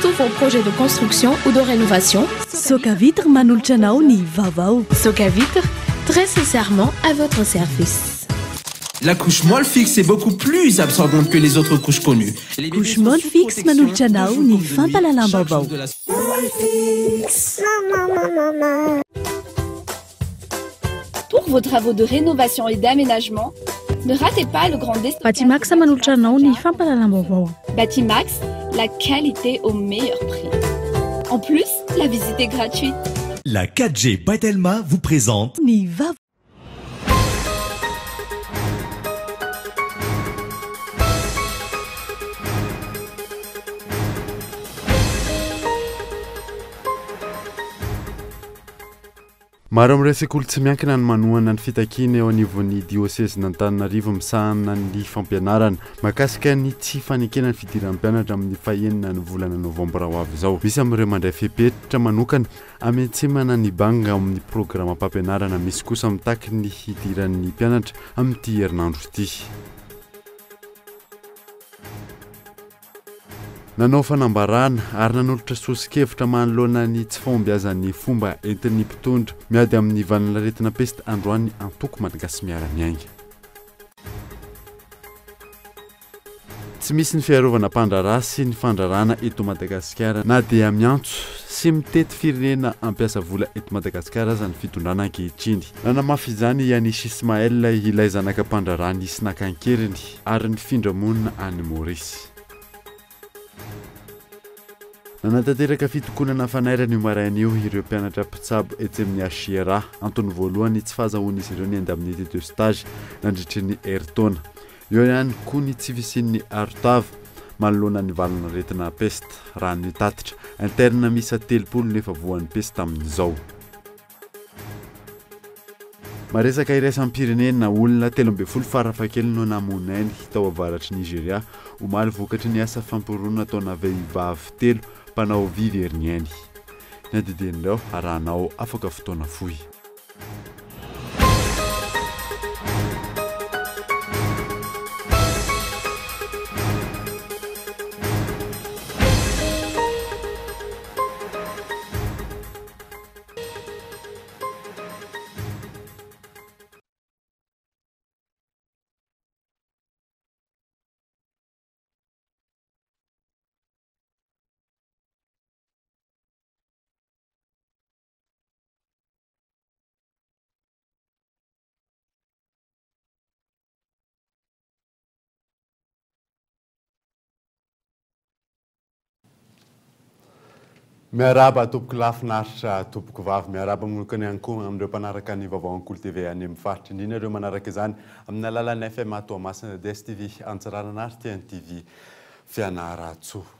tous vos projets de construction ou de rénovation. Soka Vitre manolotra anao ny vaovao. Soka Vitre, très sincèrement à votre service. La couche molle fixe est beaucoup plus absorbante que les autres couches connues. Couche molle fixe manolotra anao ny fampalalam-baovao. Pour vos travaux de rénovation et d'aménagement, ne ratez pas le grand déstockage. Batimax manolotra anao ny fampalalam-baovao. Batimax, la qualité au meilleur prix. En plus, la visite est gratuite. La 4G Batelma vous présente ny vaovao. Maro amin'ny resaky olo tsy miankina ny manohana ny fitakina eo anivon'ny diocèse n'Antananarivo misahana ny fampianarana mahakasika ny tsy fanekena ny fidiran'ny mpianatra amin'ny fahaenina ny volana novambra ho avy izao. Misy amin'ireo mandray fepetritra manokana ametsemana ny banga amin'ny programa mpampianarana, misy kosa mitaky ny hidiran'ny mpianatra amin'ity herinandro ity. Nanao fanambarana ary nanolotra sosikevitra manoloana ny tsy fahombiazan'ny fomba entin'ny mpitondra miady amin'ny vanalaretina peste androany antoko malagasy miara-miainga. Tsy misy ny fiarovana mpandrarà sy ny fandrarana eto Madagasikara na dia miantso sy mitety firenena ampiasa vola eto Madagasikara aza ny fitondrana ankehitriny. Nanamafy izany Yanis Ismaël ilay zanaka mpandrarà nisy nakankeriny ary ny findramonina any Maurice. Nanatanteraka fitokonana fanairana io maraina io ireo mpianatra mpitsabo etsy amin'ny Asiera antony voalohany tsy fahazahoan'izy ireo ny enda amin'ny été de stage nandritry ny heritaona. Eo ihany koa ny tsy fisian'ny arotava manoloana ny valana retina peste raha ny tatitra interne misa 30 nefa voan'ny peste tamin'izao. Maresaka iraisam-pirenena olona 13 farafakely no namonainy tao avaratry Nigeria omaly vokatry ny asa fampirona taona vehivavy 3 mpanao vivy heriniany. Nadidian'ireo arahanao afaka fotoana fohy. Miaraba tompoko lafinaritra tompoko vavy miaraba manokana ihany koa amin'ireo mpanaraka ny vaovao Ankolo TV any amin'ny faritra indrindra ireo manaraka izany amin'ny alalan'ny FM Toamasina DSTV Antsarana ary TNTV Fianaratsoa.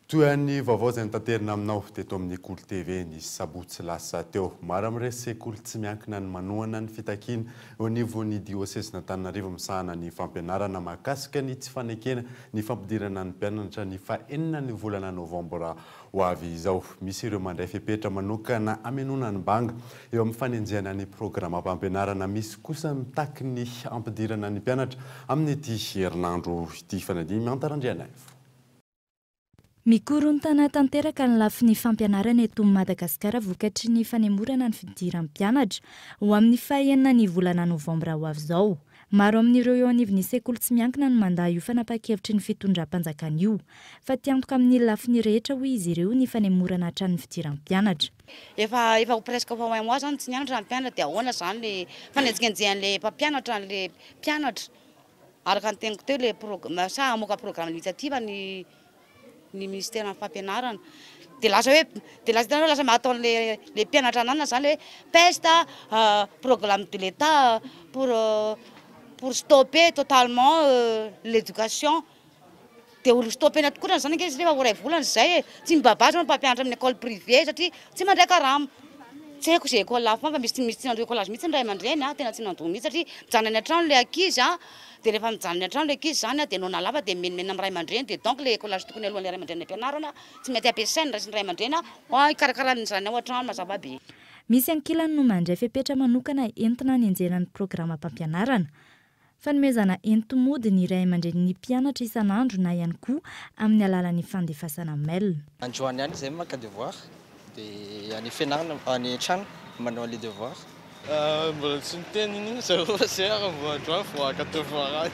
Toy ny vaovao izay notanterina aminao teto amin'ny Ankolo TV ny sabotsy lasa teo. Maro amin'ny resaky tsy miankina ny manohana ny fitakiana eo anivon'ny diocèse n'Antananarivo misahana ny fampianarana mahakasika ny tsy fanekena ny fampidirana ny mpianatra ny fahaenina ny volana novambra ho avy izao. Misy ireo mandray fepetra manokana amenona ny banga eo amin'ny fanenjehana ny programa fampianarana, misy kosa mitaky ny ampidirana ny mpianatra amin'ity herinandro ity fanadimy antarandriana. Mikorontana tanteraka ny lafiny fampianarana eto Madagasikara vokatry ny fanemorana ny fidiran'ny mpianatra ho amin'ny fahaenina ny volana novambra ho avy izao. Maro amin'ireo eo anivon'ny sekoly tsy miankina no mandahy io fanapa-kevitry ny fitondram-panjakana io fa tiantoka amin'ny lafiny rehetra hoy izy ireo ny fanemorana hatrany fidiran'ny mpianatra. Efa presque fa un mois zany tsy nianatra ny mpianatra dia ahoana zany le fanenjikenjehan'le mpampianatra le mpianatra araka ny teniko teo le programme sa amoaka programme initiative ny ministère en fampianarana de lasa mahatao le mpianatra anana zany hoe peste programme de l'État pour stopper totalement l'éducation de olo stoppena tokoa zany izy rehefa voray volana zay tsy mibabasa no mpampianatra amin'ny école privée satria tsy mandray karama. Tsy haiko zay école lafa fa misy nandro école mihitsy ny ray aman-dreny tena tsy nandro mihitsy satria mijanona any an-trano le ankizy de rehefa mijanona any an-trano le ankizy zany de nona lava de menimena amin'ny ray aman-dreny de donc le école tokony alohan'le ray aman-dreny ampianarana tsy mety ampiasaina raha sy ny ray aman-dreny ikarakarany zany ao an-trano mazava be. Misy ankilany no mandray fepetra manokana entina ny enjehana ny programa mpampianarana fanomezana entomody ny iray aman-dreniny mpianatra isan'andro na ihany koa amin'ny alalan'ny fandefasana mail. Androany ihany izay maka devoir dia any fianarana any trano manao les devoirs. Mbola tsy miteny iny zareo fa sera vao androany vao aka devoir.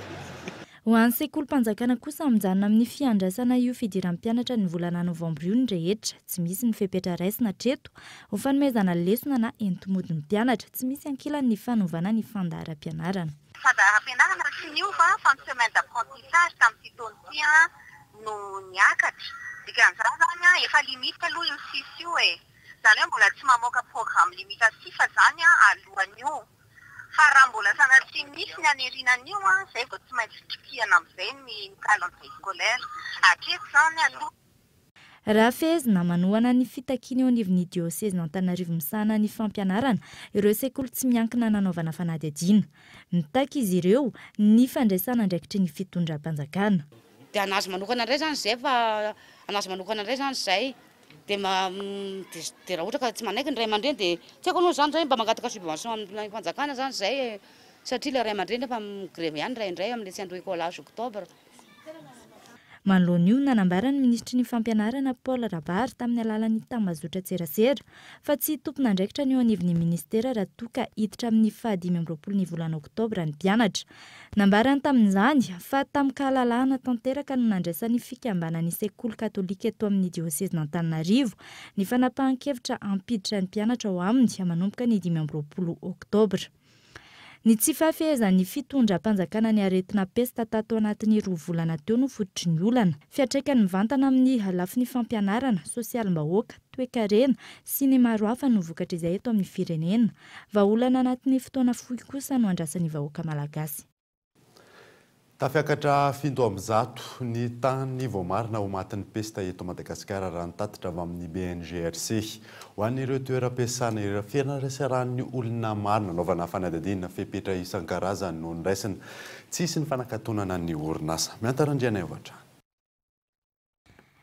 Ho an'ny sekolim-panjakana kosa mijanona amin'ny fiandrasana io fidiram-pianatra ny volana novambra io ny rehetra, tsy misy ny fepetra raisina treto ho fanomezana lesona na entomody ny mpianatra, tsy misy ankilany ny fanovana ny fandaharam-pianarana. Fandaharam-pianarana tsy niova fa ny semaine d'apprentissage tamin'ity taona ity no niakatra. Dikan'izany zany efa limite aloha io sisy io e. Zany hoe mbola tsy mamoaka programme limite asy fa zany alohan'io. Fa raha mbola sanatria misy ny anerinan'io izay vao tsy maintsy trikihana amin'izay ny calendrier scolaire. Hatreto zany aloha. Raha fehezina manohana ny fitakiana eo anivon'ny diocèse n'Antananarivo misahana ny fampianarana, ireo sekoly tsy miankina nanaovana fanadihadiana. Mitaky izy ireo ny fandraisana ndraikitry ny fitondram-panjakana. Dia anazy manokana indray zany izay fa anazy manokana indray zany izay dia raha ohatra ka tsy manaiky ny ray aman-dreny dia tsy haiko aloha zany mba mangataka subvention amin'ny fanjakana zany izay satria ilay ray aman-dreny efa migrevy ihany indray amin'ny tsy andro écolage octobre. Manoloan'io nanambara ny ministry ny fampianarana Paul Rabary tamin'ny alalan'ny tambazotra tserasera fa tsy tompona andraikitra ny eo anivon'ny ministera raha toa ka hiditra amin'ny 15 ny volana oktobra ny mpianatra. Nambarany tamin'izany fa tamin'ny kahalalahana tanteraka no nandraisan'ny fikambanan'ny sekoly katolika eto amin'ny diocèse n'Antananarivo ny fanapahan-kevitra hampiditra ny mpianatra ao aminy manomboka ny 15 oktobra. Ny tsy fahafehezan'ny fitondram-panjakana ny aretina pesta tato anatin'ny 2 volana teo no fototry ny olana. Fiatraikany mivantana amin'ny lafiny fampianarana, sosialim-bahoaka, toe-karena sy ny maro hafa no vokatra izay eto amin'ny firenena. Vahaolana anatin'ny fotoana fohy kosa no andrasan'ny vahoaka malagasy. Tafiakatra findo amby zato ny tany vao marina ho matin'ny pesta eto Madagasikara raha nitatitra avy amin'ny BNGRC. Ho an'ireo toeram-piasana ireo fianarana olona maro nanaovana fanadihadiana fepetra isan-karazany no niraisina tsisy ny fanakatonana ny orinasa. Miantarandriana evatra.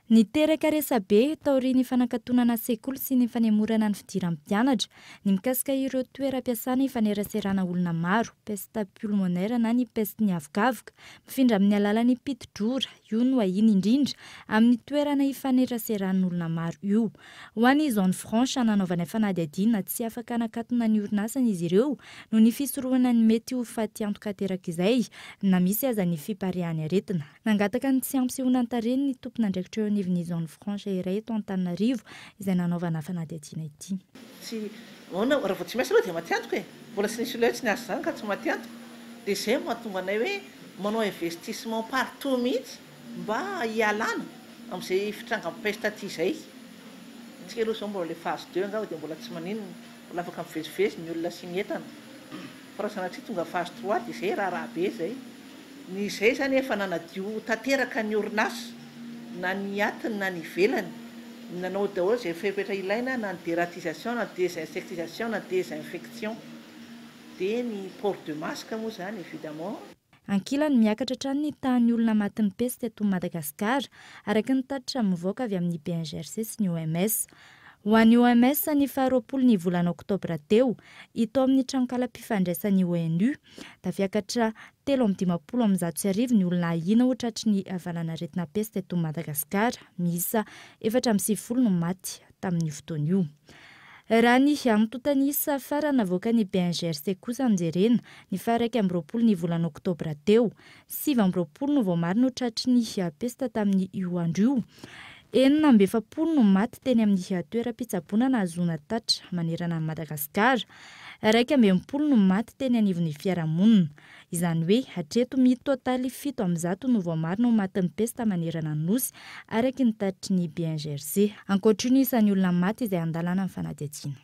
Ny teraka resabe taorian'ny fanakatonana sekoly sy ny fanemorana ny fidiram-pianatra ny mikasika ireo toeram-piasana ifaneraserana olona maro, peste pulmonaire na ny peste ny avokavoka, mifindra amin'ny alalan'ny pitidrora, io no ahiny indrindra amin'ny toerana ifaneraserana olona maro io. Ho an'ny zone franche nanaovana fanadihadiana tsy afaka nakatona ny orinasany izy ireo no ny fisorohana ny mety ho faty antoka teraka izay na misy aza ny fiparihany aretina. Nangataka ny tsy ampy-sehonan-tareny ny tompona andraikitra eo anivon'ny zone franche iray eto Antananarivo izay nanaovana fanadihadiana ity. Raha vao tsy maintsy aloha dia matiantoka e. Mbola tsy nisy leo tsy niasa zany ka tsy matiantoka. Dia izay mahatonga anay hoe manao investissement partout mihitsy mba hialana amin'izay fitrangam-pesta ity izay. Tsika aloha izao mbola ilay phase 2 angao dia mbola tsy maninona, mbola afaka mivezivezy ny olona sy ny entana. Fa raha sanatria tonga phase 3 dia izay raha be izay. Ny izay zany efa nanadio tanteraka ny orinasa na ny atiny na ny velany. Nanao daholo izay fepetra ilaina na ny dératisation na désinsectisation na désinfection dia ny port de masque moa zany évidemment. Ankilany miakatra hatrany ny tahan'ny olona matin'ny peste eto Madagasikara araka ny tatitra mivoaka avy amin'ny BNGRC sy ny OMS. Ho an'ny OMS ny 20 ny volana oktobra teo, ito amin'ny tranokala-mpifandraisan'ny ONU, tafiakatra 350 ny olona ahina ho tratry ny avalana aretina peste eto Madagasikara, miisa 470 no maty tamin'ny fotoana io. Raha ny anotontanisa farana navoaka ny BNGRC kosa anjerena ny 20 ny volana oktobra teo, 20 no vao marina ho tratry ny pesta tamin'ny io andro io. 40 no maty teny amin'ny toeram-pitsaboana nahazoana tatra manerana ny Madagasikara, 20 no maty teny anivon'ny fiarahamonina. Izany hoe hatreto mitotaly 7 no vao marina ho matin'ny pesta manerana ny nosy araka ny tatitry ny BNGRC. Ankoatran'ny isan'ny olona maty izay andalana amin'ny fanadihadiana.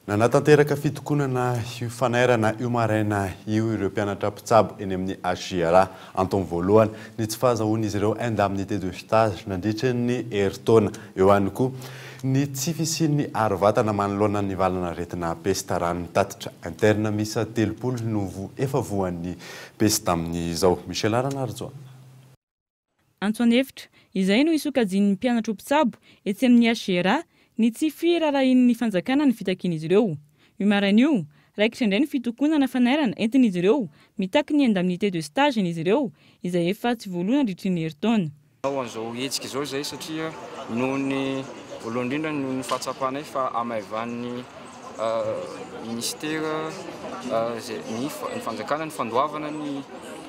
Nanatanteraka fitokonana io fanairana io maraina io ireo mpianatra mpitsabo eny amin'ny HGRA anton voalohany ny tsy fahazahoan'izy ireo indemnité de stage nandritra ny herintaona. Eo ihany koa ny tsy fisian'ny aro-vatana manoloana ny valana aretina pesta raha ny tatitra interne misa 30 no efa voan'ny pesta amin'izao. Michel Aranarjo. Antoine hevitra izay no isokajian'ny mpianatra mpitsabo etsy amin'ny HGRA ny tsy firarahin'ny fanjakana ny fitakian'izy ireo. Io maraina io, raikitra indray ny fitokonana fanairana entin'izy ireo mitaky ny indemnité de stage n'izy ireo izay efa tsy voaloana andritra ny herintaona. An'izao hetsika izao zay satria noho ny voalohany indrindra noho ny fahatsapanay fa amahivan'ny ministera ny fanjakana ny fandoavana ny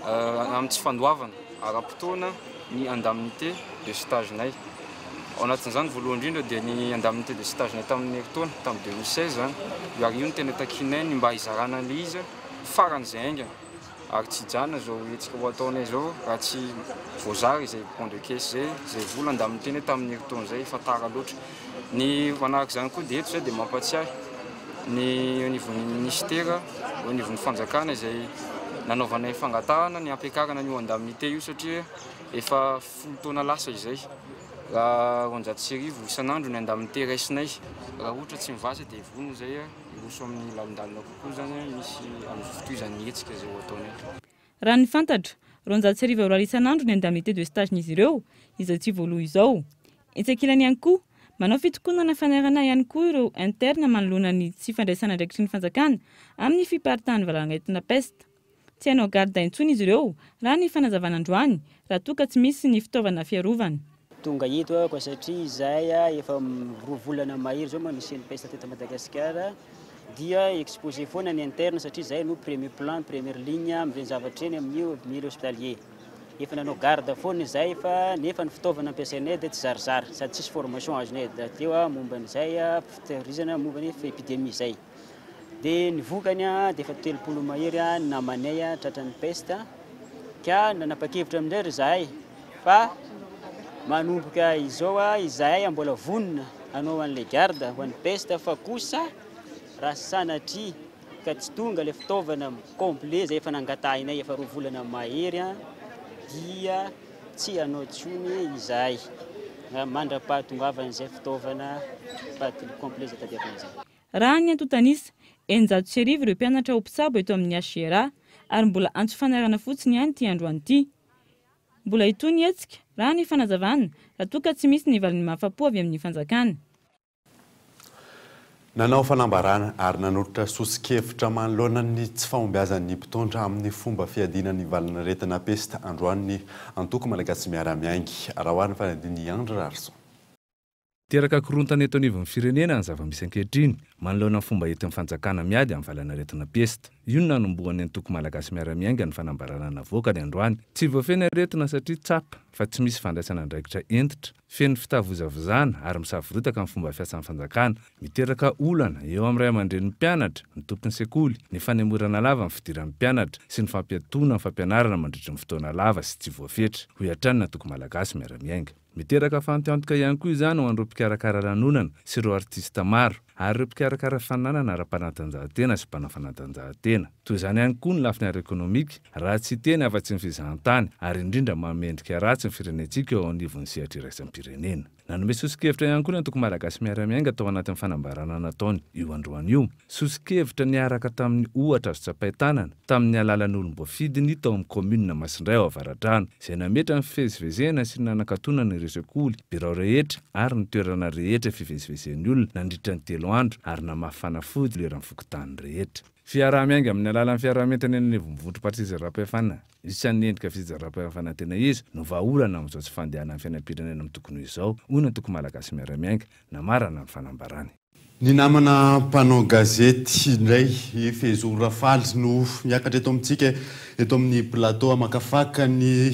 amin'ny tsy fandoavana ara-potoana ny indemnité de stage nay. Ao anatin'izany voalohany indrindra dia ny indemnité de stage nay tamin'ny herintaona tamin'ny 2016 zany. Io ary io no tena takinay ny mba hizarana an'ilay izy faran'izay aingana. Ary tsy jana zao hetsika ho ataonay zao raha tsy voazary izay pont de caisse zay vola indemnité nay tamin'ny herintaona zay fa tara loatra. Ny manaraka izany koa dia eto zay dia mampatsiahy ny au niveau ny ministera, au niveau ny fanjakana izay nanaovanay fangatahana ny ampiakarana ny indemnité io satria efa 10 taona lasa izay. Raha 900 isan'andro ny indemnité raisinay. Raha ohatra tsy mivasa dia vono izay iroso amin'ny lalindalina kokoa zany misy amin'ny fitohizan'ny hetsika izay ho ataonay. Raha ny fantatra 900 isan'andro ny indemnité de stage n'izy ireo izay tsy voaloha izao. Etsakilany ihany koa manao fitokonana fanairana ihany koa ireo interne manoloana ny tsy fandraisana andraikitry ny fanjakana amin'ny fiparitahany valan'aretina peste. Tsy hainao garda intsony izy ireo raha ny fanazavana androany raha toa ka tsy misy ny fitaovana fiarovana. Tonga eto ko satria izahay efa roa volana mahery zao misy ny peste teto Madagasikara dia exposé foana ny interne satria izahay no premier plan première ligne amin'ny zavatra eny amin'ny milieu hospitalier. Efa nanao garde foana izahay fa nefa ny fitaovana ampiasainay dia tsy zarizary sady tsisy formation azonay teo momba n'izay fitahirizana momba ny épidémie izay. Dia ny vokany dia efa 30 mahery namanay tratran'ny peste ka nanapa-kevitra amin'izay ry izahay fa manomboka izao izahay mbola vonona hanao an'ilay garde ho an'ny peste fa kosa raha sanatria ka tsy tonga ilay fitaovana complet izay efa nangatahinay efa 2 volana mahery dia tsy hanao tsony izahay mandra-pahatongavan'izay fitaovana complet izay tadiavina izay. Raha ny antotanisa 900 ireo mpianatra ho mpisabo eto amin'ny HCR ary mbola antso fanairana fotsiny ihany ity androany ity. Mbola itony hetsika raha ny fanazavana raha toa ka tsy misy ny valiny mahafapo avy amin'ny fanjakana. Nanao fanambarana ary nanolotra sosikevitra manoloana ny tsy fahombiazan'ny mpitondra amin'ny fomba fiadiana ny valina retina peste androany antoko malagasy miara-miaingy arahoany fanadiny Andra Rarson. Teraka korontana eto anivon'ny firenena ny zava-misy ankehitriny manoloana ny fomba entin'ny fanjakana miady amin'ny valana retina peste. Io no nanombohan'ny antoko malagasy miara-miainga ny fanambarana navokany androany. Tsy voafena aretina satria tsapa fa tsy misy fandraisana andraikitra entitra, feno fitavozavozana ary misavorotaka amin'ny fomba fiasan'ny fanjakana, miteraka olana eo amin'ny ray aman-dren'ny mpianatra, ny tompon'ny sekoly, ny fanemorana lava amin'ny fidiran'ny mpianatra sy ny fampiatoana amin'ny fampianarana mandritra ny fotoana lava sy tsy voafetra. Ho iatrany ny antoko malagasy miara-miainga. Miteraka fanteantoka ihany koa izany ho an'ireo mpikarakara lanonana sy ireo artista maro ary ireo mpikarakara fananana ara-panatanjahantena sy mpanafanatanjahantena. Toy izany ihany koa ny lafiny ara-ekonomika raha tsy teny afa-tsy ny fizahantany ary indrindra mamendrika ratsy ny firenentsika eo anivon'ny sehatra iraisam-pirenena. Nanome sosikevitra ihany koa ny antoko malagasy miara-miainga tao anatin'ny fanambarana nataony io androany io. Sosikevitra niaraka tamin'ny ohatra azo tsapain-tanana tamin'ny alalan'olom-boafidiny tao amin'ny komuna Masindray ao Avaratrano izay nametra ny fivezivezena sy nanakatonana ireo sekoly, birao rehetra ary ny toerana rehetra fivezivezen'ny olona nandritra ny 3 andro ary namafana fody leran'ny fokotany rehetra. Fiaraha-miainga amin'ny alalan'ny fiaraha-mientana eny anivon'ny parti-zara-pahefana. Isan'ny endrika fizara-pahefana tena izy no vahaolana amin'izao tsy fandehana amin'ny fiainam-pirenena amin'ny tokony izao. Hoy ny antoko malagasy miara-miainga namarana ny fanambarany. Ny namana mpanao gazety indray Fezo Rafaly no miakatra eto amintsika eto amin'ny plateau amakafaka ny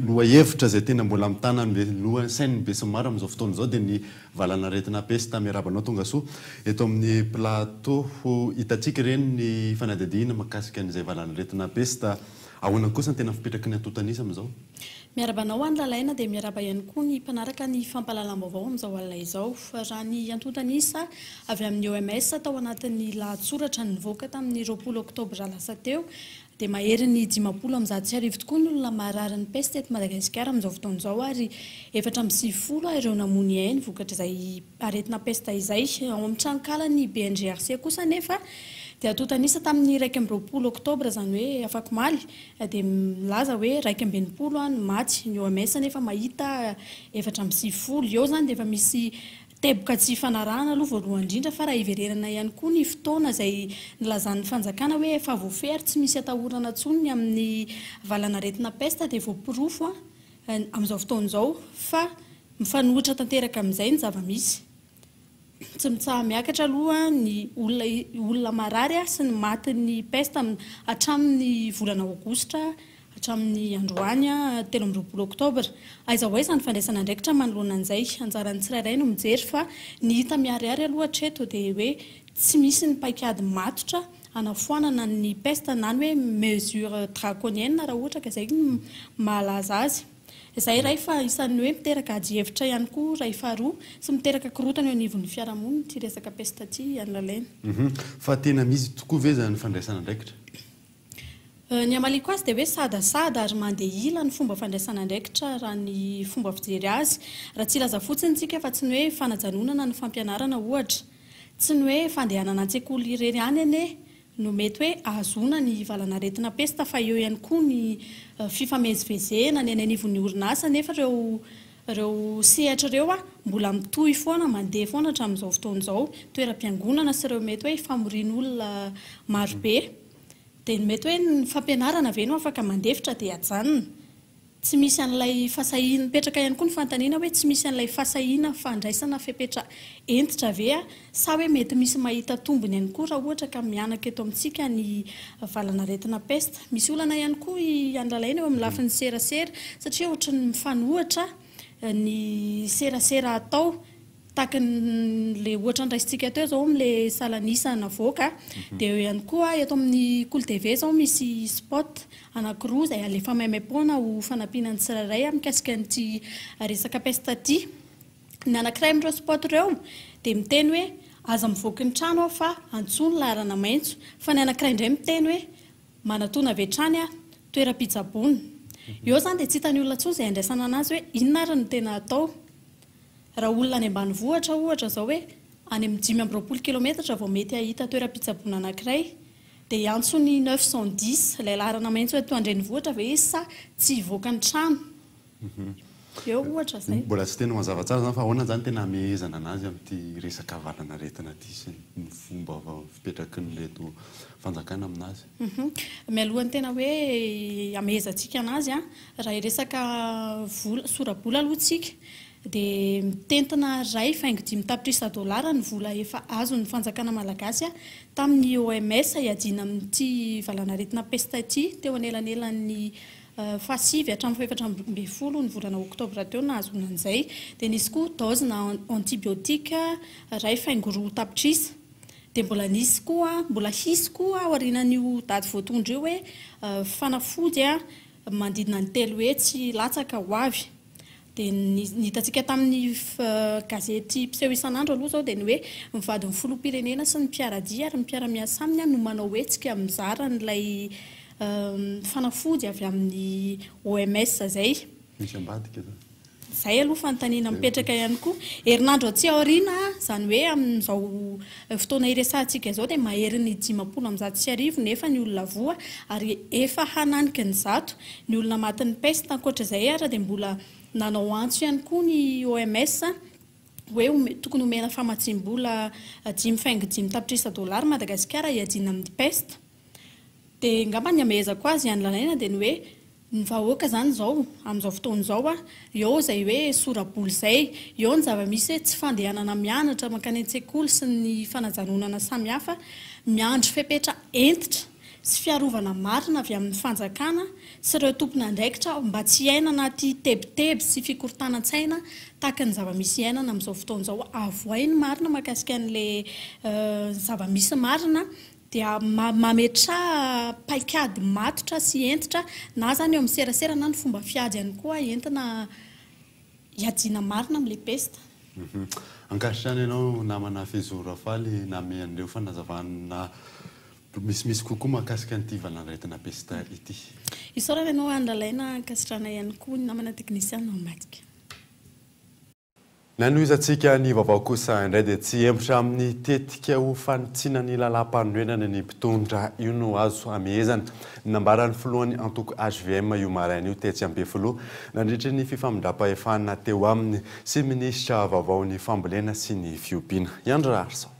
lohahevitra izay tena mbola mitana ny lohan'ny sainy besimara amin'izao fotoana izao dia ny valana retina peste miarabanao tonga soa eto amin'ny plateau hitantsika ireny ny fanadihadiana mahakasika an'izay valana retina peste. Ahoana kosa ny tena fipetraky ny antotanisa amin'izao? Miarabanao any lalaina dia miaraba ihany koa ny mpanaraka ny fampahalalam-baovao amin'izao alina izao. Raha ny antotanisa avy amin'ny OMS tao anatin'ny lahatsoratra nivoaka tamin'ny 20 oktobra lasa teo dia mahery ny 510 tokoa ny olona marary ny peste eto Madagasikara amin'izao fotoana izao ary 490 ireo namony ainy vokatra izay aretina peste izay ao amin'ny trankalany BNGRC kosa nefa dia antotanisa tamin'ny 20 oktobra zany hoe afaky-maly dia milaza hoe 20 ny maty. Ny OMS nefa mahita 490 eo zany dia efa misy teboka tsy fanarahana aloha voalohany indrindra fa raha ivererana ihany koa ny fotoana izay nilazan'ny fanjakana hoe efa voafery tsy misy atahorana tsony amin'ny valanaretina peste dia voapirofo amin'izao fotoana izao fa mifanohitra tanteraka amin'izay ny zava-misy. Tsy mitsaha miakatra aloha ny olona marary sy ny matin'ny peste hatramin'ny volana aogositra hatramin'ny androany 13 oktobra. Aiza ho aiza ny fandraisana andraikitra manoloana an'izay anjaran'ny tsirairay no mijery fa ny hita miariary aloha hatreto dia hoe tsy misy ny paikady matotra anafoanana ny peste na ny hoe mesure draconienne raha ohatra ka izay no mahalaza azy. Izay ray fa isan'ny hoe miteraka ady-hevitra ihany koa ray faharoa sy miteraka korotana eo anivon'ny fiarahamonina ty resaka peste ty an'lalaina. Fa tena misy tokoa ve zany fandraisana andraikitra? Ny amaliko azy dia hoe sadasada ary mandeha ila ny fomba fandraisana andraikitra raha ny fomba fijery azy. Raha tsy ilaza fotsiny tsika fa tsy ny hoe fanajanonana ny fampianarana ohatra, tsy ny hoe fandehanana an-tsekoly irery any ane no mety hoe ahazona ny valanaretina peste fa eo ihany koa ny fifamezivezena ny anivon'ny orinasa nefa ireo sehatra ireo mbola mitohy foana mandeha foana hatramin'izao fotoana izao toeram-piangonana sy ireo mety hoe famorian'olona marobe dia mety hoe ny fampianarana ve no afaka mandefitra dia hajanona. Tsy misy an'ilay fasahiana mipetraka ihany koa ny fantaniana hoe tsy misy an'ilay fasahiana fandraisana fepetra entitra ve sa hoe mety misy mahita tombony ihany koa raha ohatra ka mianaka eto amintsika ny valanaretina peste. Misy olana ihany koa an'lalaina eo amin'ny lafin'ny serasera satria ohatra ny mifanohitra ny serasera atao tahaka le ohatra andraisitsika teo zao amin'le salanisa navoaka dia eo ihany koa eto amin'ny Cool TV zao misy spot anankiroa izay alefa maimaimpona ho fanampianan'ny tsirairay mikasika an'ity resaka peste ty. Ny anankiray amin'ireo spot ireo dia miteny hoe aza mivoaka ny trano aho fa antsony laharana maitso, fa ny anankiray indray miteny hoe manatona avy hatrany toeram-pitsaboana. Eo zany dia tsy hitany olona tsony izay andraisana anazy hoe inona ary no tena atao. Raha olona any ambanivohitra ohatra zao hoe any amin'ny 520 kilometatra vao mety ahita toeram-pitsaboana anankiray dia iantso ny 910 ilay laharana maitso eto andrenivohitra ve izy sa tsy hivoaka ny trano. Eo ohatra zay. Mbola tsy tena mazava tsara zany fa ahoana zany tena amehezana anazy amin'ity resaka valanaretina ty sy ny fomba fipetraky nyleto fanjakana aminazy. Mialohany tena hoe amehezantsika anazy raha resaka sora-bola aloha tsika dia mitentina ray faingo 5 tapitrisa dolara ny vola efa azo ny fanjakana malagasy tamin'ny OMS iadina amin'ity valanaretina peste ty teo anelanelan'ny fasivy hatramin'ny 720 ny volana oktobra teo nahazona an'izay. Dia nisy koa dose na antibiotika ray faingo 2 tapitrisa dia mbola nisy koa mbola hisy koa ao aorianan'io daty voatondra io hoe fanafody mandidina ny 3 hetsy latsaka ho avy. Dia nitatsika tamin'ny gazety mpiseho isan'andro aloha zao dia ny hoe mivadin'ny filoham-pirenena sy ny mpiaradia ary ny mpiara-miasa aminy no manao hetsika mizara n'ilay fanafody avy amin'ny OMS zay. Misy ambadika zany. Zay aloha fanontaniana mipetraka ihany koa. Herinandro atsy aoriana izany hoe amin'izao fotoana iresantsika izao dia mahery ny 530 nefa ny olona voa ary efa hananika ny 100 ny olona matin'ny peste. Ankoatra izay ary dia mbola nanao antso ihany koa ny OMS hoe tokony homena famatsim-bola 5,5 tapitrisa dolara Madagasikara iadina amin'ny peste. Dia ngamba ny amehezako azy an'lalaina dia ny hoe ny vahoaka zany zao amin'izao fotoana izao eo izay hoe sora-bola izay, eo ny zava-misy hoe tsy fandehanana mianatra mankany an-tsekoly sy ny fanajanonana samihafa, miandry fepetra entitra sy fiarovana marina avy amin'ny fanjakana sy ireo tompona andraikitra mba tsy iaina anaty tebiteby sy fikorontanan-tsaina tahaka ny zava-misy iainana amin'izao fotoana izao. Avoainy marina mahakasika an'ilay zava-misy marina dia mametra paikady matotra sy entitra na zany eo amin'ny serasera na ny fomba fiady ihany koa entina iadiana marina amin'ilay peste. Ankasitrany ianao namana Fezora Faly name an'ireo fanazavana misy kokoa mahakasika an'ity valanaretina peste ity. Isaorana ianao andalaina ankasitrana ihany koa ny namana teknisiana ambadika. Nanoizatsika ny vaovao kosa indray dia tsy hempotra amin'ny tetika ho fanitsiana ny lalam-panorenana ny mpitondra io no azo amehezana nambaran'ny filohan'ny antoko HVM io maraina io tetsy Ambefoloha nandritra ny fifamindrampahefana teo aminy sy minisitra vaovaon'ny fambolena sy ny fiompiana. Andra Arson.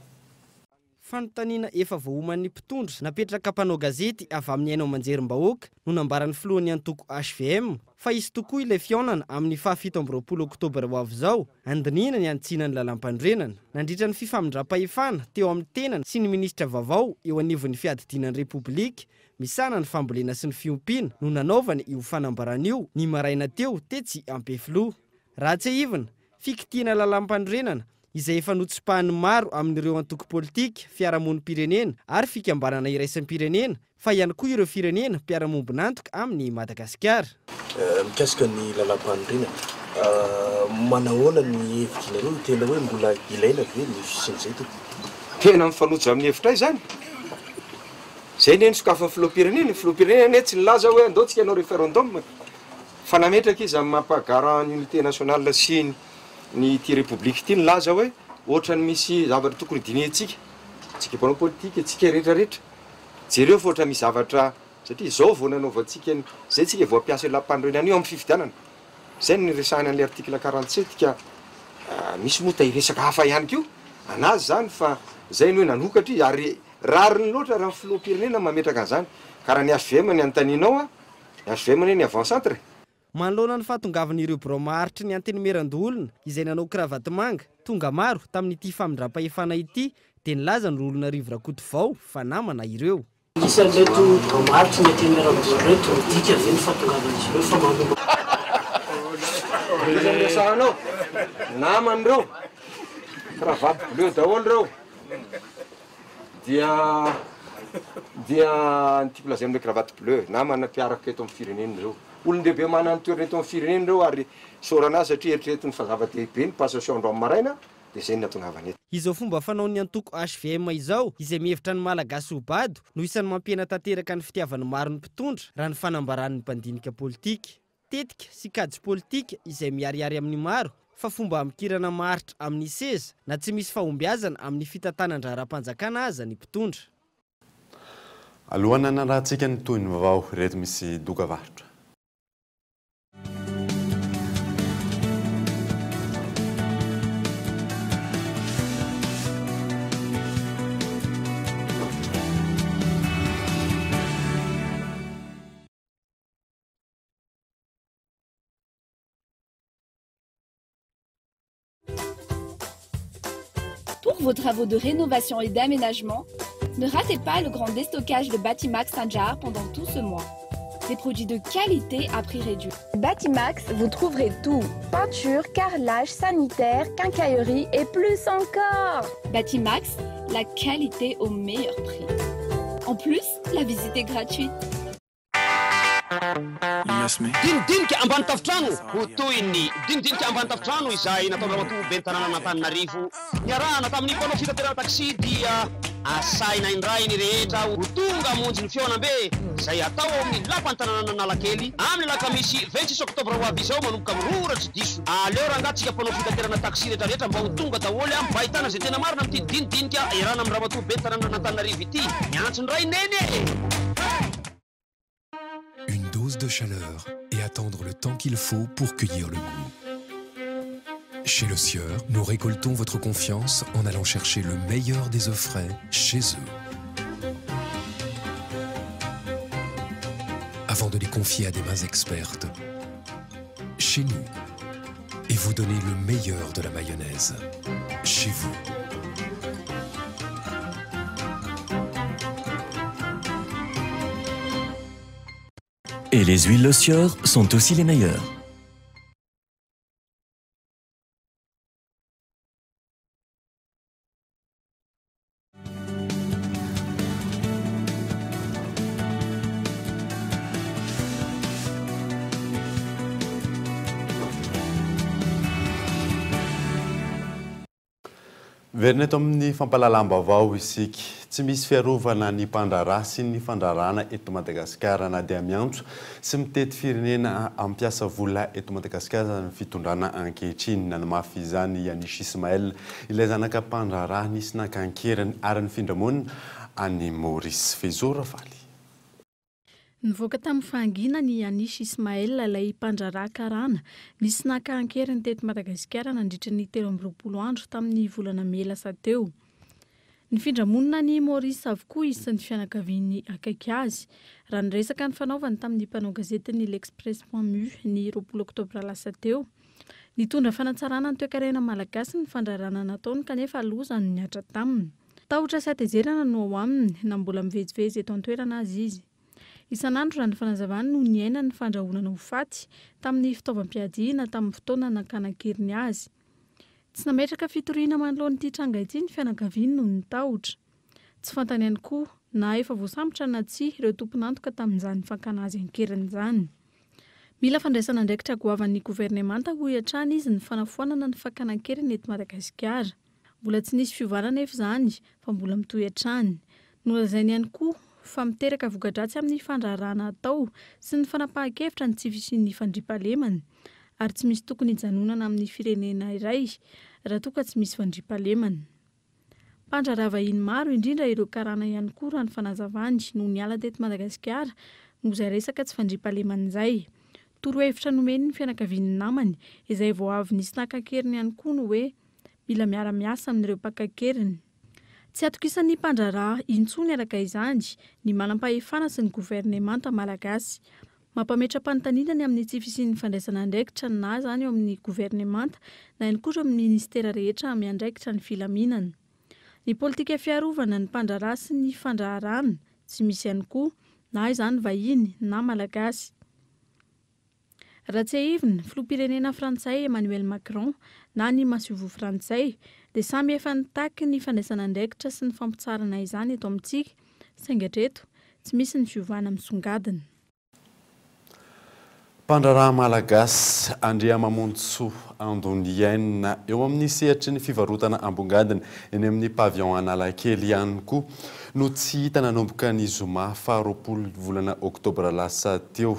Fanontaniana efa voahoman'ny mpitondra napetraka mpanao gazety avy amin'ny Haino Amanjerim-bahoaka no nambaran'ny filohan'ny antoko HVM fa izy tokoa ilay fionana amin'ny 7 Oktobra ho avy izao andinina ny antsinan'ny lalam-pandrenana nandritra ny fifamindrampahefana teo amin'ny tenany sy ny minisitra vaovao eo anivon'ny fiadidinan'ny Repoblika misana ny fambolena sy ny fiompiana no nanaovany io fanambarana io ny maraina teo tetsy Ambefoloha. Raha tsy aivana fikitiana lalam-pandrenana izay efa notsipahan'ny maro amin'ireo antoko politika, fiarahamonim-pirenena ary fikambanana iraisampirenena fa ihany koa ireo firenena mpiara-mombon'antoka amin'ny Madagasikara. Mikasika ny lalam-pandrenana, manahoana ny hevitrareo tena hoe mbola ilaina ve ny fisin'izay to? Tena mifanojo amin'ny hevitra izany. Zay neny sokafa filoham-pirenena, filoham-pirenena tsy nilaza hoe andao tsika hanao référendum fa nametraka izy amin'ny mampahagara ny unité nationale sy ny ty Repoblika ty nilaza hoe ohatrany misy zavatra tokony dinihitsika tsika mpanao politika tsika rehetrarehetra jereo fa ohatra misy zavatra satria zao vao nanaovantsika zay tsika vao ampiasa lalam-pandrenana io amin'ny fifidianana zay ny resahana an'ilay article 47 ka misy mota iresaka hafa ihany koa anazy zany fa zay ny hoe nanokatra ary rariny loatra raha filoham-pirenena mametraka an'izany karaha ny HVM ny antaninao ny HVM ny avant centre. Manoloana ny fahatongavan'ireo bromaharitry ny antenemeran-dolona izay nanao kravaty manga tonga maro tamin'ity famindram-pahefana ity dia nilaza ny olona rivo rakoto vao fa namana ireo. Isan'reto bromaharitry ny antenemeran-dolona reto midika ve ny fahatongavan'izy ireo fa mamoma. Resanao naman'ireo kravaty bleu daholo ireo dia ny type laza amin'ilay kravaty bleu namana mpiaraka eto amin'ny firenena ireo. Olon-dehibe manana toerana eto amin'ny firenena ireo ary sorana satria eritreretiny fa zava-dehibe ny passation andro amin'ny maraina dia izay ny natongavany eto. Izao fomba fanaon'ny antoko HVM izao izay mihevitra ny malagasy ho bado no isan'ny mampiena tanteraka ny fitiavany maro ny mpitondra raha ny fanambaran'ny mpandinika politika. Tetika sy kajy politika izay miariary amin'ny maro fa fomba amikirana maharitra amin'ny seza na tsy misy fahombiazana amin'ny fitantanan-draharam-panjakana aza ny mpitondra. Alohana narahantsika ny toy ny vaovao reto misy dokavarotra. Pour vos travaux de rénovation et d'aménagement, ne ratez pas le grand déstockage de Batimax Saint-Jar pendant tout ce mois. Des produits de qualité à prix réduit. Batimax, vous trouverez tout. Peinture, carrelage, sanitaire, quincaillerie et plus encore. Batimax, la qualité au meilleur prix. En plus, la visite est gratuite. Dinidinika ambany tafitrano ho toy ny dinidinika ambany tafitrano izay natao ramatoa ben'ny tanàna Antananarivo niarahana tamin'ny mpanao fitaterana taxi dia asaina indray ny rehetra ho tonga hamonjy ny fiaonam-be izay atao amin'ny lapan'ny tanàna Analakely amin'ny alakamisy 26 Oktobra ho avy izao manomboka miroratsy diso. Aleo rangatsika mpanao fitaterana taxi rehetrarehetra mba ho tonga daholo mba ahitana zay tena marina amin'ity dinidinika iarahana amin'ny ramatoa ben'ny tanàna Antananarivo ity miantso indray neny. Une dose de chaleur et attendre le temps qu'il faut pour cueillir le goût. Chez Le Sieur, nous récoltons votre confiance en allant chercher le meilleur des œufs frais chez eux. Avant de les confier à des mains expertes, chez nous, et vous donner le meilleur de la mayonnaise, chez vous. Et les huiles Le Sieur sont aussi les meilleures. Verina eto amin'ny fampalalam-baovao isika tsy misy fiarovana ny mpandraharaha sy ny fandrarana eto Madagasikara na dia miantso sy mitety firenena ampiasa vola eto Madagasikara ny fitondrana ankehitriny nanamafy izany Yanis Ismaël ilay zanaka mpandraharaha nisy nakankerany ary ny findramonina any Maurice Fezora Valy. Nivoaka tamin'ny fahangina ny Yanis Ismaël ilay mpandraharaha karana nisy nakankerany teto Madagasikara nandritra ny 13 andro tamin'ny volana May lasa teo. Ny findramonina ny Maurice avokoa izy sy ny fianakaviany akaiky azy raha niresaka ny fanaovany tamin'ny mpanao gazety ny l'Express.mu ny 20 oktobra lasa teo. Nitondra fanatsarana ny toe-karena malagasy ny fandraharana nataony kanefa loza no niatra taminy. Tahotra sy atezerana no ao aminy na mbola mivezivezy eto an-toerana azy izy. Isan'andro raha ny fanazavany no niaina ny fandrahonana ho faty tamin'ny fitaovam-piadiana tamin'ny fotoana nankanankiriny azy. Tsy nametraka fitoriana manoloan'ity tranga ity ny fianakaviany no nitahotra. Tsy fantany ihany koa na efa voasambotra na tsia ireo tompon'antoka tamin'izany fankana azy ankeriny izany. Mila fandraisana andraikitra goavan'ny governemanta ho hiatrany izy ny fanafoanana ny fankanankiriny eto Madagasikara. Mbola tsy nisy fiovanana efa izany fa mbola mitohy hatrany. Nolazainy ihany koa fa miteraka voka-dratsy amin'ny fandraharana atao sy ny fanapahan-kevitra ny tsy fisian'ny fandriampahalemana ary tsy misy tokony hijanonana amin'ny firenena iray raha toa ka tsy misy fandriampahalemana. Mpandraharaha vahiny maro indrindra ireo karana ihany koa raha ny fanazavany no niala teto Madagasikara no izay resaka tsy fandriampahalemana izay. Torohevitra nomeny ny fianakaviany namany izay vao avy nisy nakankeriny ihany koa no hoe mila miara-miasa amin'ireo mpakankeriny. Tsy atokisan'ny mpandraharaha intsony araka izany ny manam-pahefana sy ny governemanta malagasy. Mampametra-panontaniana amin'ny tsy fisian'ny fandraisana andraikitra na izany eo amin'ny governemanta na ihany koa amin'ny ministera rehetra miandraikitra ny filaminana. Ny politika fiarovana ny mpandraharaha sy ny fandraharana tsy misy ihany koa na izany vahiny na malagasy. Raha tsy haivina, filoham-pirenena Frantsay Emmanuel Macron na ny Masivo Frantsay dia samy efa nitaky ny fandraisana andraikitra sy ny fampitsarana izany eto amintsika, saingy hatreto tsy misy ny fiovana misongadina. Mpandraharaha malagasy Andria Mamontsoa Andoniaina eo amin'ny sehatry ny fivarotana ambongadina eny amin'ny pavion Analakely ihany koa no tsy hita nanomboka ny zoma 20 volana Oktobra lasa teo.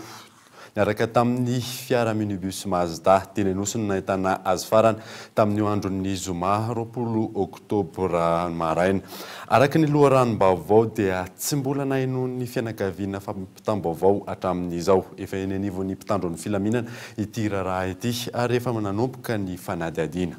Niaraka tamin'ny fiara minibus Mazda Telenosy no nahitana azy farany tamin'ny andron'ny zoma 20 Oktobra maraina. Araka ny loharanom-baovao dia tsy mbola nahinon'ny fianakaviana fampitam-baovao hatramin'izao. Efa eny anivon'ny mpitandron'ny filaminana ity raharaha ity ary efa nanomboka ny fanadihadiana.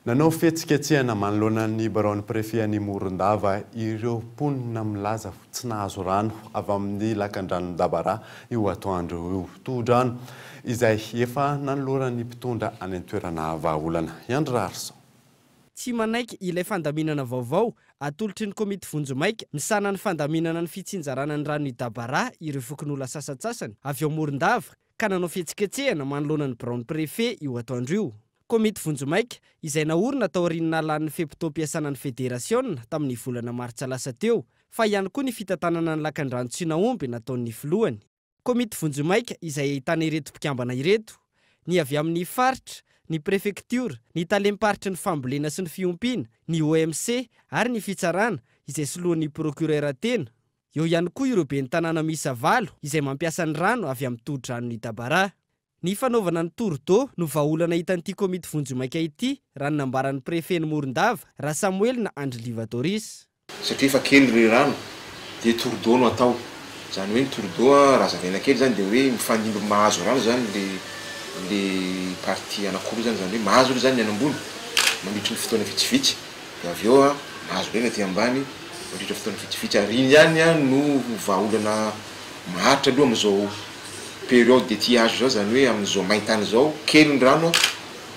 Nanao fihetsiketsehana manoloana ny baron'ny prefet any Morondava ireo mponina milaza tsy nahazo rano avy amin'ny lakan-drano Dabara io atoandro io. Tohi-drano izay efa nanoloran'ny mpitondra any an-toerana vahaolana. Andro Rarson. Tsy manaiky ilay fandaminana vaovao atolotry ny komity vonjomaika misana ny fandaminana ny fitsinjarana ny rano i Dabara ireo fokon'olona sasatsasany avy ao Morondava ka nanao fihetsiketsehana manoloana ny baron'ny prefet io atoandro io. Komity vonjomaika izay naorina tao aoriana lan'ny feptom-piasana ny federasiona tamin'ny volana Martsa lasa teo fa ihany koa ny fitantanana ny lakan-drano tsy naomby nataon'ny filohany. Komity vonjomaika izay ahitana ireto mpikambana ireto ny avy amin'ny faritra, ny prefektiora, ny talemparitra ny fambolena sy ny fiompiana, ny OMC ary ny fitsarana izay soloan'ny procureur tena. Eo ihany koa ireo ben'ny tanàna miisa 7 izay mampiasa ny rano avy amin'ny tohi-dranon'ny Dabara. Ny fanaovana ny tour-d'eau no vahaolana hitan'ity komity vonjomaika ity raha nambaran'ny prefet ny Morondava raha Samuel na Andriliva Doris. Satria efa kely re rano dia tour-d'eau no atao. Zany hoe ny tour-d'eau raha zavaina kely zany dia hoe mifandimby mahazo rano zany le partie anankiroa zany hoe mahazo ry zany ny anambony mandritra ny fotoana vitsivitsy dia avy eo mahazo reny aty ambany mandritra fotoana vitsivitsy ary iny ihany no vahaolana maharitra aloha amin'izao période de tiage zao zany hoe amin'izao maintany zao kely ny rano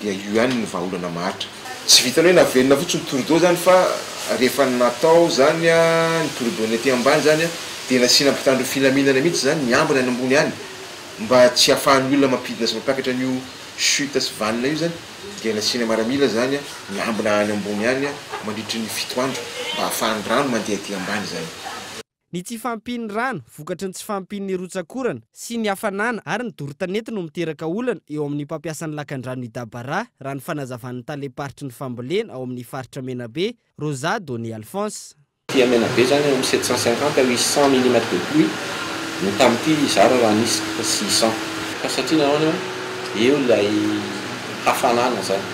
dia io ihany ny vahaolana maharitra. Tsy vitany hoe navelona fotsiny tour-d'eau zany fa rehefa natao zany ny tour-d'eau ny aty ambany zany dia nasiana mpitandro filaminana mihitsy zany miambina any ambony any mba tsy hahafahan'ny olona mampidina sy mampiakatra an'io chute sy vanina io zany dia nasiana maramila zany miambina any ambony any mandritra ny 7 andro mba hahafahan'ny rano mandeha aty ambany zany. ny tsy fampiny rano vokatry ny tsy fampiny rotsakorana sy ny hafanana ary ny dorotanety no miteraka olana eo amin'ny mpampiasan'ny lakan-drano Idabara raha ny fanazavan'ny taleparitry ny fambolena ao amin'ny faritra Menabe Rosa Doni Alphonse. Tia Menabe zany amin'ny 750 à 800 mm de pluie no tamin'ity zara raha nisy 600 fa satria nahoana eo ilay hafanana zany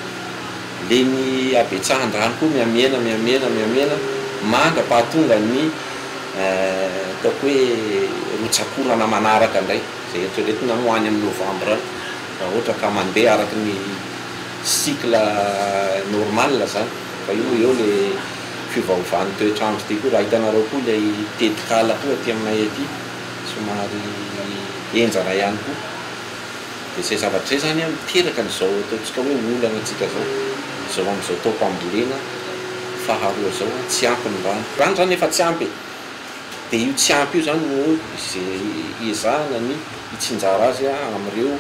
leny abetsahan-drano koa miamena manga pahatonga ny ataoko hoe rotsakorana manaraka indray zay eritreretina moany amin'ny novambra raha ohatra ka mandeha araka ny cycle normal zany fa eo le fivaovan'ny toetrandro ty koa raha hitanareo koa ilay tetikala koa aty aminay aty somary enjana ihany koa dia zay zavatra zay zany miteraka n'izao ataontsika hoe olana antsika zao amin'izao taom-pambolena faharoa zao tsy ampy ny rano zany efa tsy ampy dia io tsy ampy io zany no ezahana ny hitsinjara azy amin'ireo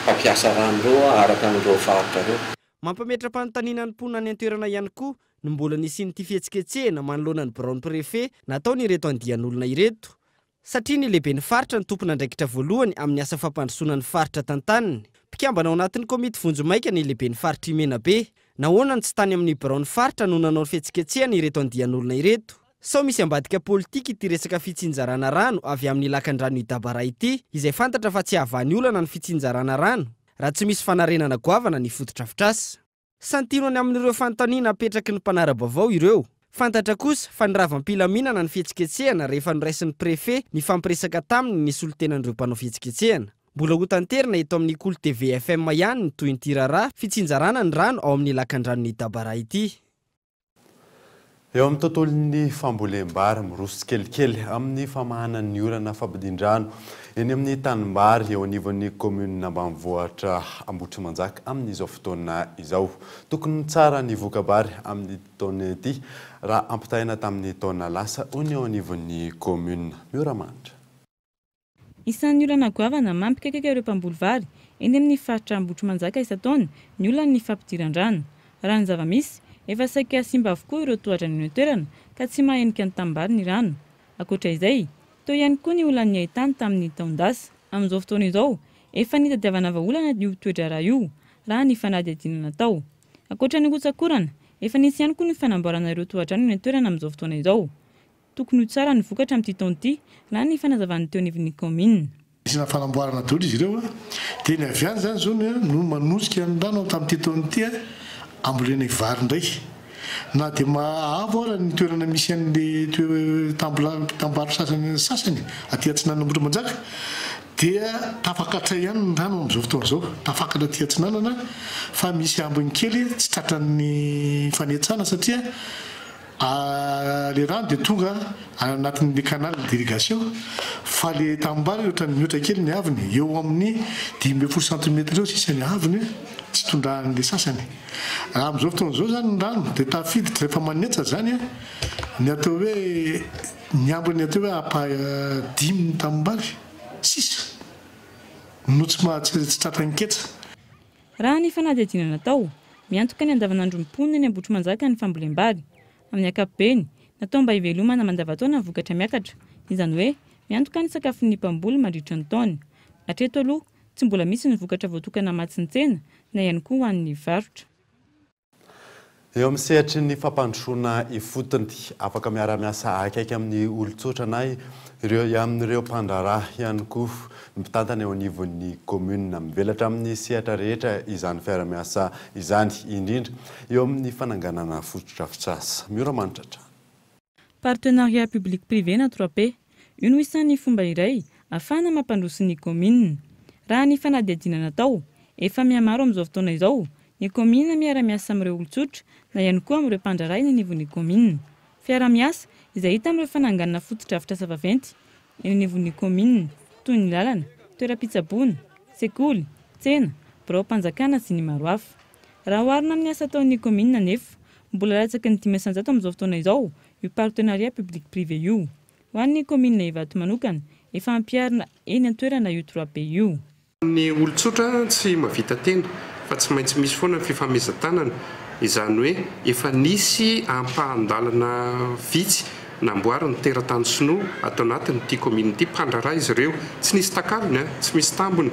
mpampiasa rano reo araka amin'ireo faritra reo. Mampametra-panontaniana ny mponina any an-toerana ihany koa ny mbola nisian'ity fihetsiketsehana manoloana ny Braon Préfet nataony ireto andian'olona ireto satria ny lehibe ny faritra ny tompona andraikitra voalohany amin'ny asa fampandrosoana ny faritra tantaniny. Mpikambana ao anatin'ny komity vonjomaika ny lehibe ny faritra Menabe nahoana ny tsy tany amin'ny Braon faritra no nanao fihetsiketsehana ireto andian'olona ireto. Sao misy ambadika politika ity resaka fitsinjarana rano avy amin'ny lakan-drano Idabara ity izay fantatra fa tsy havan'ny olana ny fitsinjarana rano raha tsy misy fanarenana goavana ny fotodrafitrasa. Santinony amin'ireo fanontaniana apetraky ny mpanara-baovao ireo. Fantatra kosa fa ny ravam-pilaminana ny fihetsiketsehana rehefa noraisin'ny prefet ny fampiresaka taminy ny solotenan'ireo mpanao fihetsiketsehana. Mbola ho tanterina eto amin'ny Kolo TV FM ihany ny toy ny tirara fitsinjarana ny rano ao amin'ny lakan-drano Idabara ity. Eo amin'ny tontolon'ny fambolem-bary miroso kelikely amin'ny famahanan'ny olana fampidin-drano eny amin'ny tanimbary eo anivon'ny commune ambanivohitra Ambohitrimanjaka amin'izao fotoana izao. Tokony tsara ny voka-bary amin'ny taona ity raha ampitaina tamin'ny taona lasa hoy eo anivon'ny commune Mioramandra. Isan'ny olana goavana mampikaikaka ireo mpamboly vary eny amin'ny faritra Ambohitrimanjaka isan-taona ny olana ny fampidiran-drano. Raha ny zava-misy efa saika simba avokoa ireo tohatra ny toerana ka tsy mahenika ny tambary ny rano. Akoatra izay, teo ihany koa ny olana ny ahitany tamin'ny taon-dasa. Amin'izao fotoana izao, efa nitadiavana vahaolana io toetra raha io raha ny fanadihadiana natao. Akoatra ny rotsakorana, efa nisy ihany koa ny fanamboarana ireo tohatra ny toerana amin'izao fotoana izao. Tokony ho tsara ny vokatra amin'ity taona ity raha ny fanazavan'ny teo anivon'ny commune. Isina fanamboarana daholo izy ireo dia ny avy any zany zao no manosika ny rano tamin'ity taona ity ambolena vary indray na dia mahavo ara ny toerana misy an'le tambaro sasany aty Atsinanana Ambohitrimanjaka dia tafakatra ihany ny rano amin'izao fotoana izao, tafakatra aty Atsinanana fa misy ambiny kely tsy tratran'ny fanetsana satria le rano dia tonga anatin'le canal d'irrigation fa le tambary ohatra ny mihoatra kely ny aviny eo amin'ny 10 cm eo sisa ny aviny tsy tondrahan'le sasany. Amin'izao fotoana izao zany ny rano dia tafiditra rehefa manetsa zany ny atao hoe ny ambiny atao hoe apa-10 ny tambary sisa no tsy tratran-ketsa. Raha ny fanadihadiana natao miantoka ny andavanandro mponina ny Ambohitrimanjaka ny fambolem-bary. Amin'ny ankapobeny natao mba hivelomana mandavantaona ny vokatra miakatra, izany hoe miantoka ny sakafon'ny mpamboly mandritra ny taona. Hatreto aloha tsy mbola misy ny vokatra voatokana matsin-tsena na ihany koa ho an'ny varotra. Eo amin'ny sehatry ny fampandrosoana ifotony afaka miara-miasa akaiky amin'ny olon-tsotra na ireo amin'ireo mpandraraha ihany koa mitantana eo anivon'ny commune mivelatra amin'ny sehatra rehetra izany fiara-miasa izany indrindra eo amin'ny fananganana fotodrafitrasa. Mioramandratra. Partenariat public privé na 3P io no isan'ny fomba iray ahafahana mampandroso ny commune. Raha ny fanadihadiana natao efa mihamaro amin'izao fotoana izao ny commune miara-miasa amin'ireo olon-tsotra na ihany koa amin'ireo mpandraraha eny anivon'ny commune. Fiara-miasa izay hita amin'ireo fananganana fotodrafitrasa vaventy eny anivon'ny commune toy ny lalana, toeram-pitsaboana, sekoly, tsena, birao-mpanjakana sy ny maro hafa. Raha oharina amin'ny asa ataon'ny commune nefa mbola latsaky ny 500 amin'izao fotoana izao io partenariat public privé io. Ho an'ny commune Ivato manokana efa ampiarina eny an-toerana io 3P io. Ny olon-tsotra tsy mahavita tena fa tsy maintsy misy foana ny fifameizan-tanana izany hoe efa nisy ampahandalana vitsy namboary ny teratany sinoa atao anatin'ity community mpandrara izy ireo tsy nisy takalony tsy misy tambony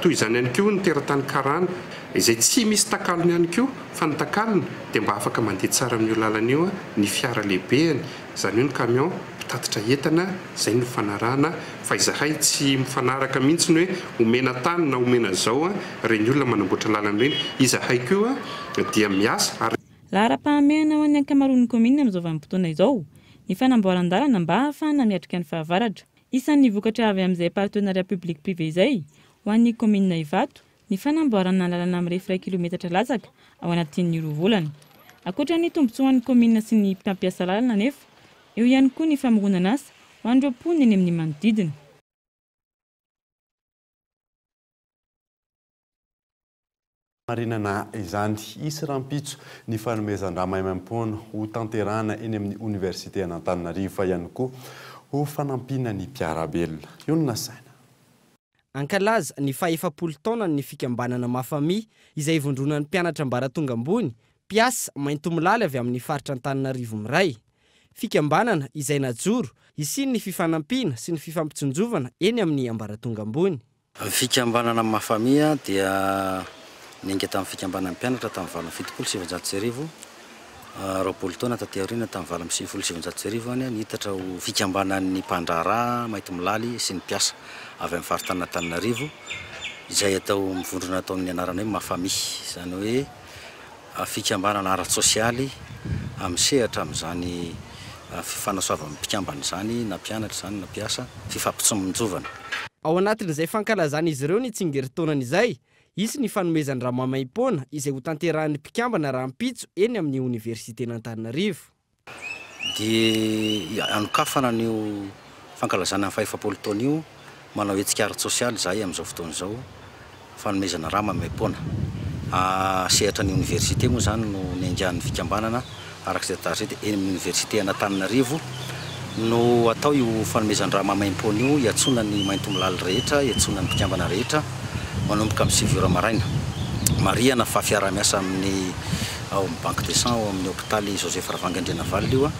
toy izany ihany koa ny teratany karana izay tsy misy takalony ihany koa fa ny takalony dia mba afaka mandeha tsara amin'io lalana io ny fiara lehibeany izany io ny camion mpitatitra entana izay ny fanarahana fa izahay tsy mifanaraka mihitsy ny hoe omena tany na omena zao reny olona manamboatra lalana ireny izahay koa dia miasa ary lahara-pahamehana ho an'ny ankamaroan'ny komina amin'izao vanim-potoana izao ny fanamboaran-dalana mba ahafahana miatrika ny fahavaratra isan'ny vokatra avy amin'izay partenariat public privé izay ho an'ny komina Ivato ny fanamboarana lalana amin'ny 1 kilometatra latsaka ao anatin'ny 2 volana ankoatra ny tombontsoan'ny komina sy ny mpampiasa lalana nefa eo ihany koa ny famoronana asa ho an'ireo mponina eny amin'ny manodidina. marinana izany isy rahampitso ny fanomezan-draha maimam-poana ho tanterahana eny amin'ny université an'Antananarivo fa ihany koa ho fanampina ny mpiarabelona io no nasaina. Ankalaza ny faha-efapolo taona ny fikambanana Mafamia izay vondronan'ny mpianatra ambaratonga ambony mpiasa Maintomilala avy amin'ny faritra Antananarivo miray. Fikambanana izay najoro isiny ny fifanampiana sy ny fifampitsinjovana eny amin'ny ambaratonga ambony. Fikambanana Mafamia dia ninga tamin'ny fikambanana mpianatra tamin'ny valon'ny 770 roapolo taona taty aoriana tamin'ny valon'ny 770 any nihitatra ho fikambanan'ny mpandrara Maintomilala sy ny mpiasa avy amin'ny faritra Antananarivo izay atao mivondrona ataon'ny anarana hoe Mafamia izany hoe fikambanana ara-tsosialy amin'ny sehatra amin'izany fifanasoavan'ny mpikambana izany na mpianatra izany na mpiasa fifampitsinjovana. Ao anatin'izay fankalazana izy ireo ny tsingeritaonana izay isy ny fanomezany raha mamaim-poana izay ho tanterahan'ny mpikambana rahampitso eny amin'ny université n'Antananarivo. Dia anokafana n'io fankalazana amin'ny faha-efapolo taona io manao hetsika ara-tsosialy izahay amin'izao fotoana izao fanomezana raha mamaim-poana. Sehatra ny université moa izany no niangan'ny fikambanana arak'izay tarzety eny amin'ny université an'Antananarivo no atao io fanomezana raha mamaim-poana io iatsona ny Maintomilala rehetra, iatsona ny mpikambana rehetra manomboka amin'ny 7 ora maraina. Mariana fa fiara-miasa amin'ny ao amin'ny Banque de Sang ao amin'ny hôpitaly Joseph Ravangandrenavaly io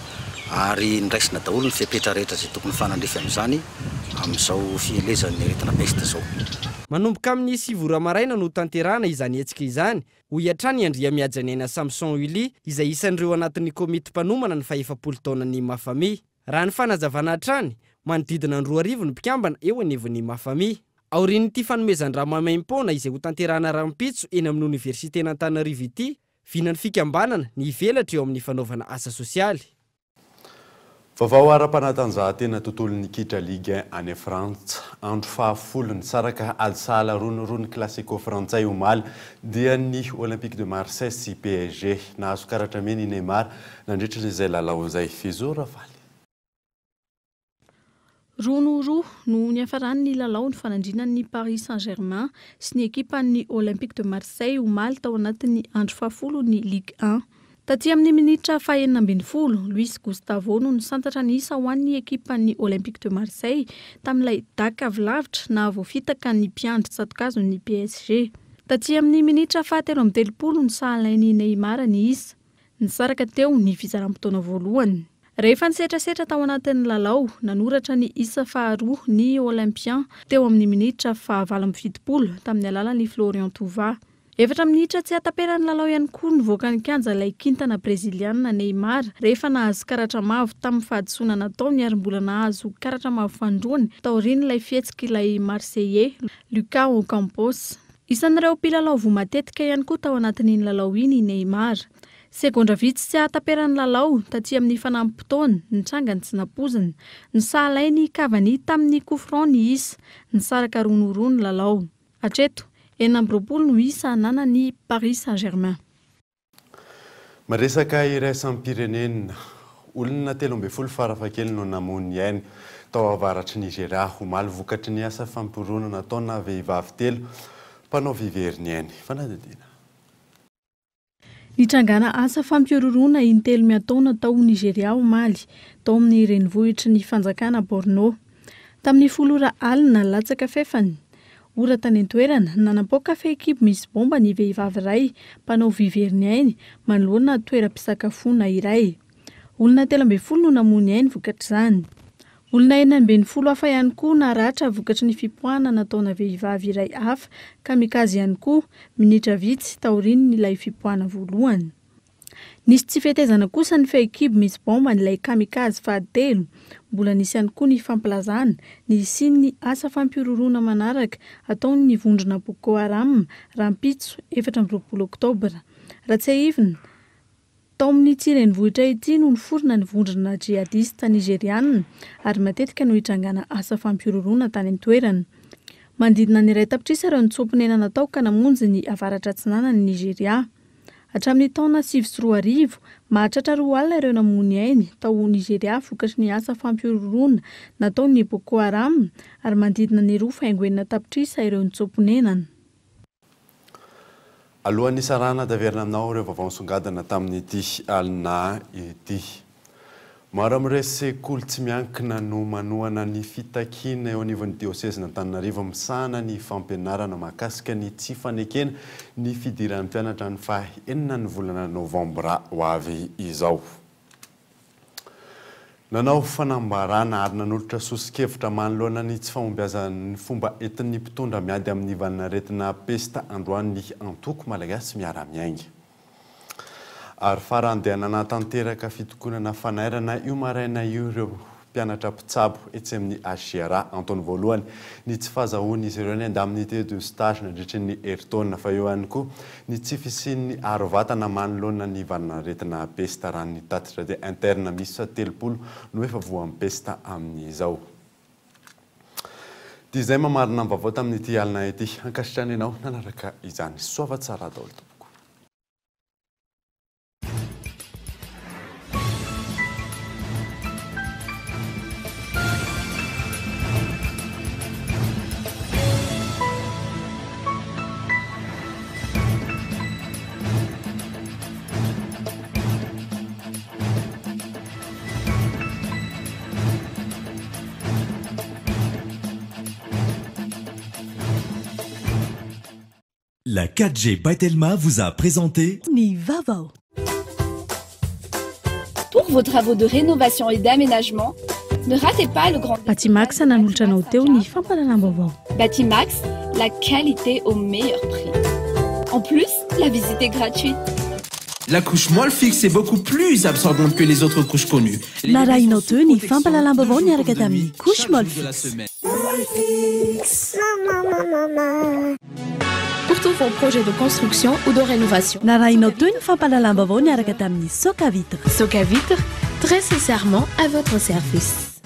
ary niraisina daholo ny fepetra rehetra izay tokony fanandrefy amin'izany amin'izao fielezan'ny aretina peste izao. Manomboka amin'ny 7 ora maraina no tanterahana izany hetsika izany ho iatrany Andria Miajanaina Samson Uli izay isan'ireo anatin'ny komity mpanomana ny faha-efapolo taonan'ny Mafamia. Raha ny fanazavana hatrany manodidina ny 2,000 ny mpikambana eo anivon'ny Mafamia. Aorian'ity fanomezan-draha mamaim-poana izay ho tanterahana rahampitso eny amin'ny université n'Antananarivo ity vinan'ny fikambanana ny ivelatra eo amin'ny fanaovana asa sosialy. Vaovao ara-panatanjahantena tontolon'ny kitra Ligue 1 any Frantsa andro fahafolony saraka alsala ronirony Classico frantsay omaly dia ny Olympique de Marseille sy PSG nahazo karatra mena i Neymar nandritra izay lalao izay Fizora Valy. Roa no niafaran'ny lalao ny fanandrinan'ny Paris Saint-Germain sy ny ekipan'ny Olympique de Marseille omaly tao anatin'ny andro fahafolony Ligue 1. Taty amin'ny minitra faha-40, Luis Gustavo no nisantatra ny isa ho an'ny ekipan'ny Olympique de Marseille tamin'ilay daka avy lavitra na voafitaka ny mpiandry tsatokazo ny PSG. Taty amin'ny minitra faha-13 ny sahalain'ny Neymar ny isa. Nisaraka teo ny fizaram-potoana voalohany. Rehefa nisetrasetra tao anatin'ny lalao, nanoratra ny isa faharoa ny Olympien teo amin'ny minitra faha-70 tamin'ny alalan'ny Florian Thauvin. Efatra minitra tsy ataperan'ny lalao ihany koa nivoaka ny kianja ilay kintana breziliana Neymar rehefa nahazo karatra mavo tamin'ny fahadisoana nataony ary mbola nahazo karatra mavo fandroany taoriany ilay fihetsika ilay Marseillais Lucas Ocampos. Isan'ireo mpilalao voamatetika ihany koa tao anatin'iny lalao iny Neymar. Segondra vitsy tsy ataperan'ny lalao taty amin'ny fanampotona nitrangany tsy napoziny. Ny sahalainy Cavani tamin'ny coup franc ny isa, nisaraka roa ny lalao. Hatreto 40 no isa ananan'ny Paris Saint-Germain. Maresaka iraisam-pirenena olona 13 farafakely no namony ainy tao avaratry Nigeria omaly vokatry ny asa fampironana ataona vehivavy telo mpanao viveriny ainy. Fanadidina. Nitrangana asa fampiororona intelo miataona tao Nigeria omaly tao amin'ny renivohitry ny fanjakana Borno. Tamin'ny 10 alina latsaka fefany. Ora tany an-toerana nanampoka fehikibo misy bomba ny vehivavy iray mpanao viveriny ainy manoloana toeram-pisakafoana iray. olona 13 no namony ainy vokatr' izany. Olona 40 hafa ihany koa naratra vokatry ny fipoahana nataona vehivavy iray hafa ka mikazy ihany koa minitra vitsy taoriny n'ilay fipoahana voalohany. Nisy tsy fetezana kosa ny fehikibo misy bomba n'ilay kamikazy fahatelo. Mbola nisy ihany koa ny fampilazana ny siny asa fampirorona manaraka ataony vondrona Boko Haram rampitso 14 Oktobra. Raha tsy ahivina, tao amin'ny tsirenivohitra ity no niforona ny vondrona jihadista nigeriana ary matetika no hitrangana asa fampirorona tany an-toerana. Mandidina ny iray tapitrisa ireo nitsopinena natao ka namonjy ny avaratra atsinana ny Nigeria. Hatramin'ny taona 2004 mahatratra 2 alina ireo namony ainy tao Nigeria vokatry ny asa fampirorona natao ny Boko Haram ary mandidina ny 2,9 tapitrisa ireo nitsopinenana. Alohan'ny sarana taverina aminao ireo vaovao nisongadina tamin'ity alina ity. Maro amin'ireo sekoly tsy miankina no manohana ny fitakiana eo anivon'ny diosezina Antananarivo misahana ny fampianarana mahakasika ny tsy fanekena ny fidiran'ny mpianatra ny 9 ny volana Novambra ho avy izao. Nanao fanambarana ary nanolotra sosikevitra manoloana ny tsy fahombiazan'ny fomba entin'ny mpitondra miady amin'ny valinaretina pesta androany antoko malagasy miara-miainga. Ary farandehanana tanteraka fitokonana fanairana io maraina io ireo mpianatra mpitsabo etsy amin'ny HGRA antony voalohany ny tsy fahazahoany izy ireo ny indemnité de stage nandritra ny herintaona fa eo ihany koa ny tsy fisian'ny aro-vatana manoloana ny valinaretina pesta raha ny tatitra de interne misy 30 no efa voan'ny pesta amin'izao. Dia izay mamarina ny vaovao tamin'ity alina ity ankasitrany ianao nanaraka izany soava tsara daholo. La 4G by Telma vous a présenté Nivavao. Pour vos travaux de rénovation et d'aménagement, ne ratez pas le grand Batimax nanolotra anao teo ny fampalalam-baovao. Batimax, la qualité au meilleur prix. En plus, la visite est gratuite. La couche moelle fixe est beaucoup plus absorbante que les autres couches connues. Narahinao teo ny fampalalam-baovao niaraka tamin'ny couche moelle fixe. Pour tous vos projets de construction ou de rénovation. Narahinao teo ny fampalalam-baovao niaraka tamin'ny Soca Vitre. Soca Vitre, très sincèrement à votre service.